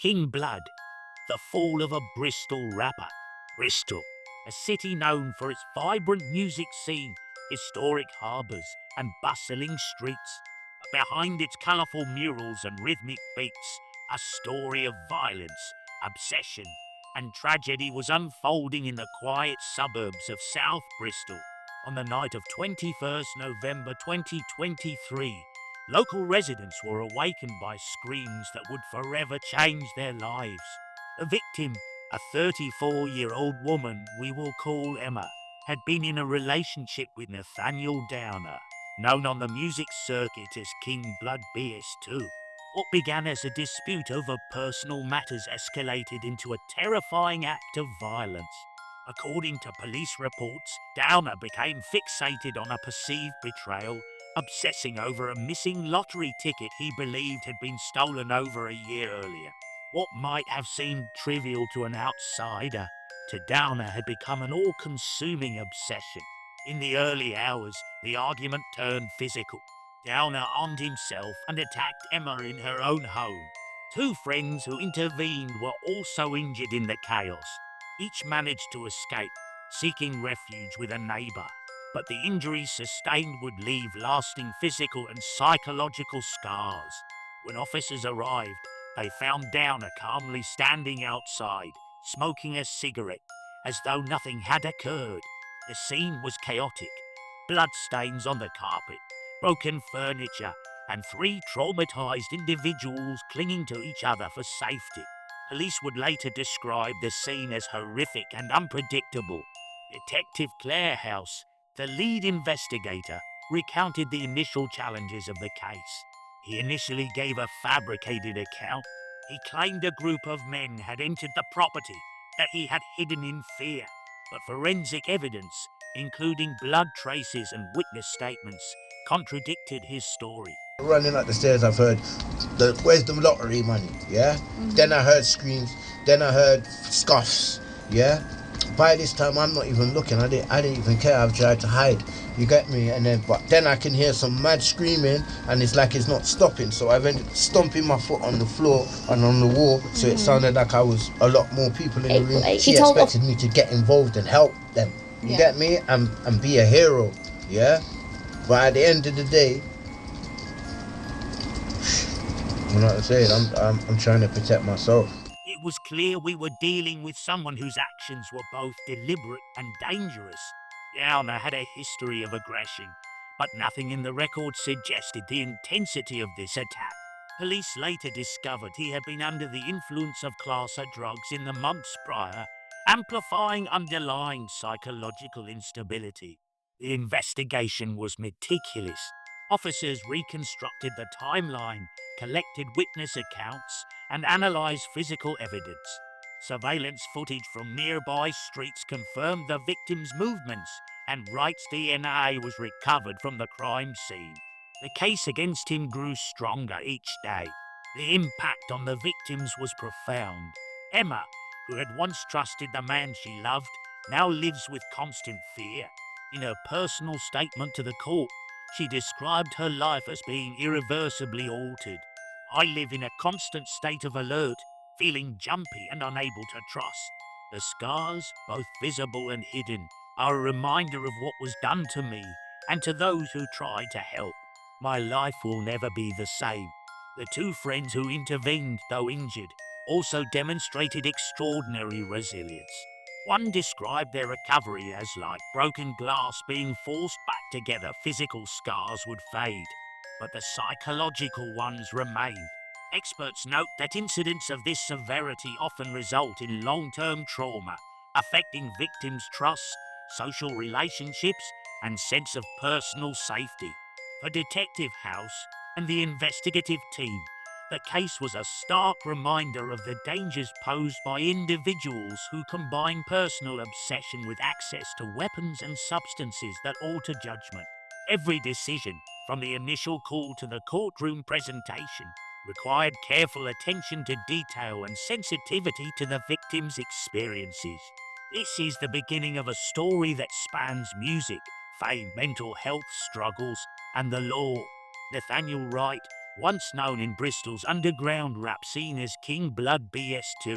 King Blood, the fall of a Bristol rapper. Bristol, a city known for its vibrant music scene, historic harbours and bustling streets. Behind its colourful murals and rhythmic beats, a story of violence, obsession and tragedy was unfolding in the quiet suburbs of South Bristol. On the night of 21st November 2023, local residents were awakened by screams that would forever change their lives. The victim, a 34-year-old woman we will call Emma, had been in a relationship with Nathaniel Downer, known on the music circuit as King Blood BS2. What began as a dispute over personal matters escalated into a terrifying act of violence. According to police reports, Downer became fixated on a perceived betrayal, obsessing over a missing lottery ticket he believed had been stolen over a year earlier. What might have seemed trivial to an outsider, to Downer had become an all-consuming obsession. In the early hours, the argument turned physical. Downer armed himself and attacked Emma in her own home. Two friends who intervened were also injured in the chaos. Each managed to escape, seeking refuge with a neighbour. But the injuries sustained would leave lasting physical and psychological scars. When officers arrived, they found Downer calmly standing outside, smoking a cigarette, as though nothing had occurred. The scene was chaotic. Bloodstains on the carpet, broken furniture, and three traumatized individuals clinging to each other for safety. Police would later describe the scene as horrific and unpredictable. Detective Claire House, the lead investigator, recounted the initial challenges of the case. He initially gave a fabricated account. He claimed a group of men had entered the property that he had hidden in fear. But forensic evidence, including blood traces and witness statements, contradicted his story. Running up the stairs, I've heard, where's the lottery money, yeah? Then I heard screams, then I heard scuffs, yeah? By this time, I'm not even looking, I didn't even care, I've tried to hide, you get me? But then I can hear some mad screaming, and it's like it's not stopping, so I've ended stomping my foot on the floor and on the wall, so it sounded like I was a lot more people in the room. She expected me to get involved and help them, you get me? And be a hero, yeah? But at the end of the day, you know what I'm saying? I'm trying to protect myself. It was clear we were dealing with someone whose actions were both deliberate and dangerous. Downer had a history of aggression, but nothing in the record suggested the intensity of this attack. Police later discovered he had been under the influence of classer drugs in the months prior, amplifying underlying psychological instability. The investigation was meticulous. Officers reconstructed the timeline, collected witness accounts, and analysed physical evidence. Surveillance footage from nearby streets confirmed the victim's movements, and Wright's DNA was recovered from the crime scene. The case against him grew stronger each day. The impact on the victims was profound. Emma, who had once trusted the man she loved, now lives with constant fear. In her personal statement to the court, she described her life as being irreversibly altered. I live in a constant state of alert, feeling jumpy and unable to trust. The scars, both visible and hidden, are a reminder of what was done to me and to those who tried to help. My life will never be the same. The two friends who intervened, though injured, also demonstrated extraordinary resilience. One described their recovery as like broken glass being forced back together. Physical scars would fade, but the psychological ones remained. Experts note that incidents of this severity often result in long-term trauma, affecting victims' trust, social relationships, and sense of personal safety. For Detective House and the investigative team, the case was a stark reminder of the dangers posed by individuals who combine personal obsession with access to weapons and substances that alter judgment. Every decision, from the initial call to the courtroom presentation, required careful attention to detail and sensitivity to the victim's experiences. This is the beginning of a story that spans music, fame, mental health struggles, and the law. Nathaniel Wright once known in Bristol's underground rap scene as King Blood BS2,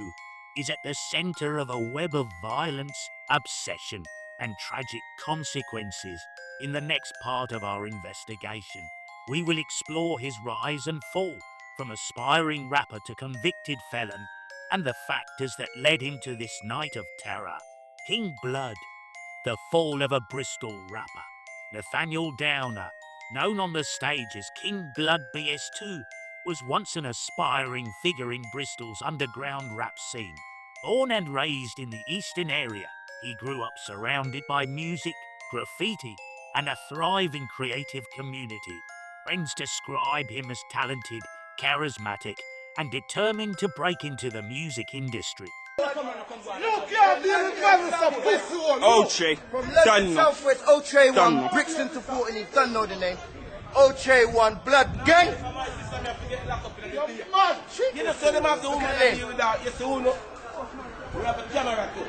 is at the centre of a web of violence, obsession, and tragic consequences. In the next part of our investigation, we will explore his rise and fall from aspiring rapper to convicted felon and the factors that led him to this night of terror. King Blood, the fall of a Bristol rapper. Nathaniel Downer, known on the stage as King Blood BS2, was once an aspiring figure in Bristol's underground rap scene. Born and raised in the eastern area, he grew up surrounded by music, graffiti, and a thriving creative community. Friends describe him as talented, charismatic, and determined to break into the music industry. Oche, done. Southwest, PT1, Brixton to 14, you don't know the name. PT1, Blood Gang. You're mad. You know, so them have the woman deal with that. Yes, who know? We have a camera too.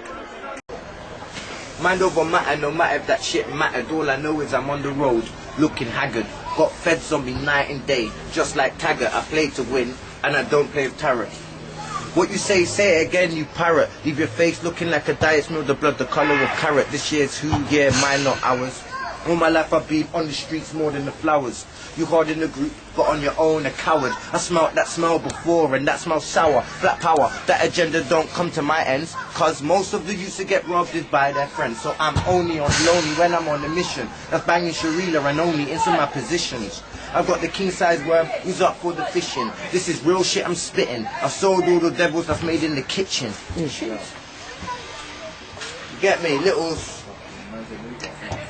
Mind over matter, no matter if that shit mattered. All I know is I'm on the road, looking haggard. Got feds on me night and day, just like Taggart. I play to win, and I don't play with tarot. What you say it again, you parrot. Leave your face looking like a diet's meal, the blood the colour of carrot. This year's who, yeah, mine not ours. All my life I've been on the streets more than the flowers. You hard in the group, but on your own a coward. I smelt that smell before and that smells sour. Black power, that agenda don't come to my ends. Cause most of the youths that get robbed is by their friends. So I'm only on lonely when I'm on a mission. That's banging Sharila and only into my positions. I've got the king size worm, who's up for the fishing. This is real shit I'm spitting. I've sold all the devils that's made in the kitchen. You get me, littles?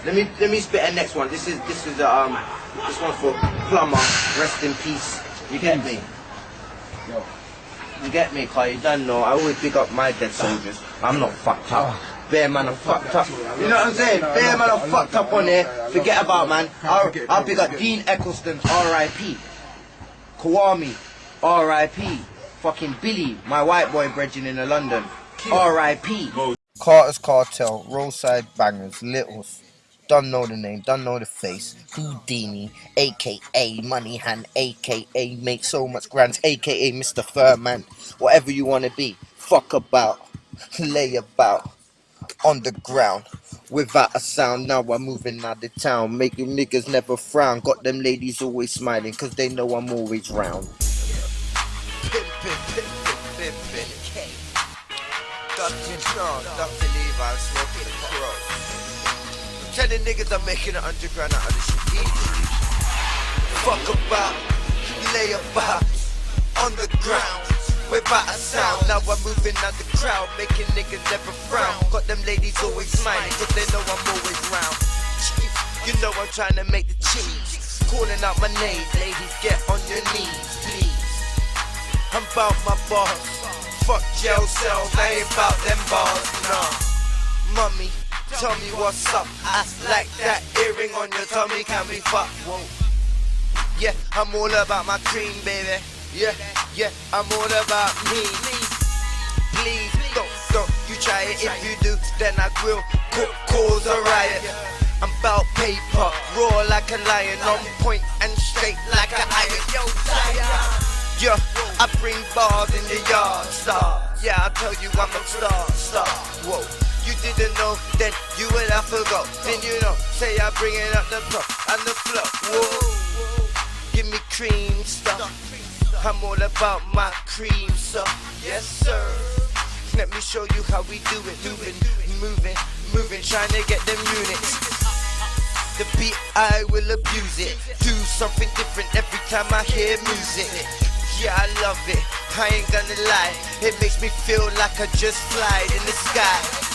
Let me spit a next one. This one's for Plumber. Rest in peace. You get me? You get me, Kai? You don't know. I always pick up my dead soldiers. I'm not fucked up. Bear man, I'm fucked up. You know what I'm saying? Bear man, I'm fucked up on there. Forget about man. I'll pick up Dean Eccleston, R.I.P. Kawami, R.I.P. Fucking Billy, my white boy brethren in London, R.I.P. Carter's Cartel, Roadside Bangers, Littles. Don't know the name, don't know the face. Houdini, aka Money Hand, aka Make So Much Grants, aka Mr. Furman. Whatever you wanna be, fuck about, lay about, on the ground, without a sound. Now I'm moving out of town, making niggas never frown. Got them ladies always smiling, cause they know I'm always round. Pimpin'. Dr. Sean, Dr. Levi, smoking the cross. Telling niggas I'm making it underground out of this shit easy. Fuck about, lay about, on the ground, without a sound. Now I'm moving out the crowd, making niggas never frown. Got them ladies always smiling, cause they know I'm always round. You know I'm trying to make the cheese, calling out my name. Ladies, get on your knees, please. I'm about my boss, fuck jail cells, I ain't about them bars, nah. Mummy, tell me what's up. I like that earring on your tummy, can we fuck? Whoa. Yeah, I'm all about my cream, baby. Yeah, I'm all about me. Please, don't you try it. If you do, then I will cause a riot. I'm about paper, raw like a lion, on point and straight like an iron. Yo, yeah, I bring bars in the yard, star. Yeah, I tell you I'm a star. Whoa. You didn't know, then you would have forgot. Then you know, say I bring it up the top and the flow. Whoa, give me cream stuff. I'm all about my cream stuff. Yes sir. Let me show you how we do it. Moving, trying to get them units. The beat, I will abuse it. Do something different every time I hear music. Yeah, I love it. I ain't gonna lie. It makes me feel like I just flied in the sky.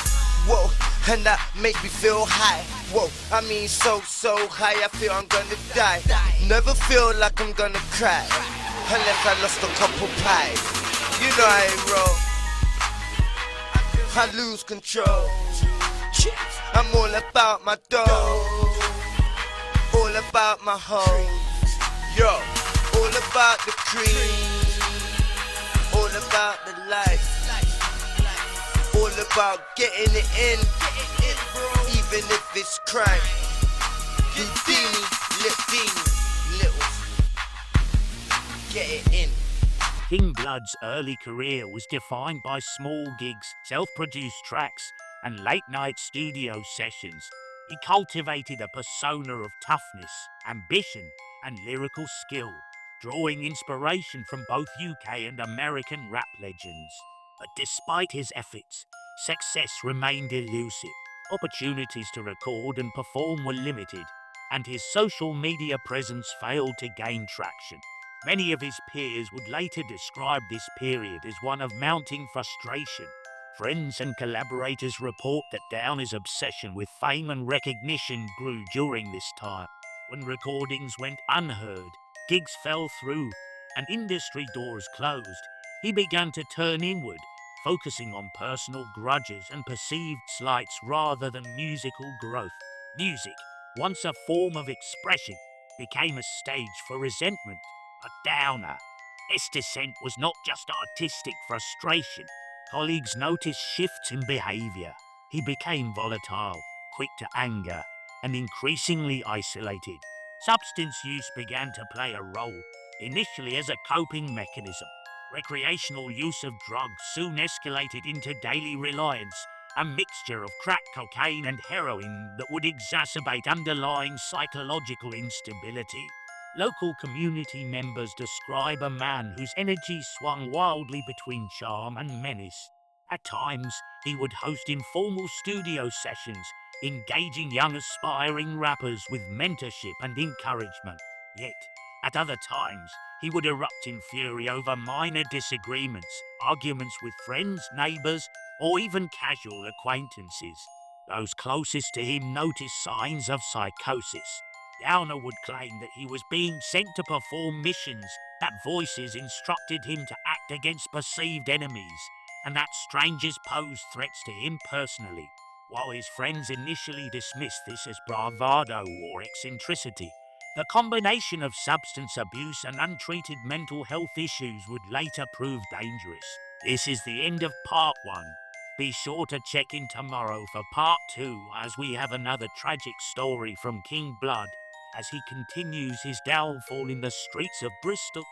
Whoa, and that makes me feel high. Whoa, I mean so high, I feel I'm gonna die. Never feel like I'm gonna cry, unless I lost a couple pies. You know I ain't roll, I lose control. I'm all about my dough, all about my hoes. Yo, all about the cream, all about the life. All about getting it in, even if it's crime. Houdini, Littles. get it in. King Blood's early career was defined by small gigs, self-produced tracks, and late-night studio sessions. He cultivated a persona of toughness, ambition, and lyrical skill, drawing inspiration from both UK and American rap legends. But despite his efforts, success remained elusive. Opportunities to record and perform were limited, and his social media presence failed to gain traction. Many of his peers would later describe this period as one of mounting frustration. Friends and collaborators report that Downer's obsession with fame and recognition grew during this time. When recordings went unheard, gigs fell through, and industry doors closed, he began to turn inward, focusing on personal grudges and perceived slights rather than musical growth. Music, once a form of expression, became a stage for resentment. A Downer. This descent was not just artistic frustration. Colleagues noticed shifts in behavior. He became volatile, quick to anger, and increasingly isolated. Substance use began to play a role, initially as a coping mechanism. Recreational use of drugs soon escalated into daily reliance, a mixture of crack cocaine and heroin that would exacerbate underlying psychological instability. Local community members describe a man whose energy swung wildly between charm and menace. At times, he would host informal studio sessions, engaging young aspiring rappers with mentorship and encouragement. Yet, at other times, he would erupt in fury over minor disagreements, arguments with friends, neighbors, or even casual acquaintances. Those closest to him noticed signs of psychosis. Downer would claim that he was being sent to perform missions, that voices instructed him to act against perceived enemies, and that strangers posed threats to him personally. While his friends initially dismissed this as bravado or eccentricity, the combination of substance abuse and untreated mental health issues would later prove dangerous. This is the end of part 1. Be sure to check in tomorrow for part 2 as we have another tragic story from King Blood as he continues his downfall in the streets of Bristol.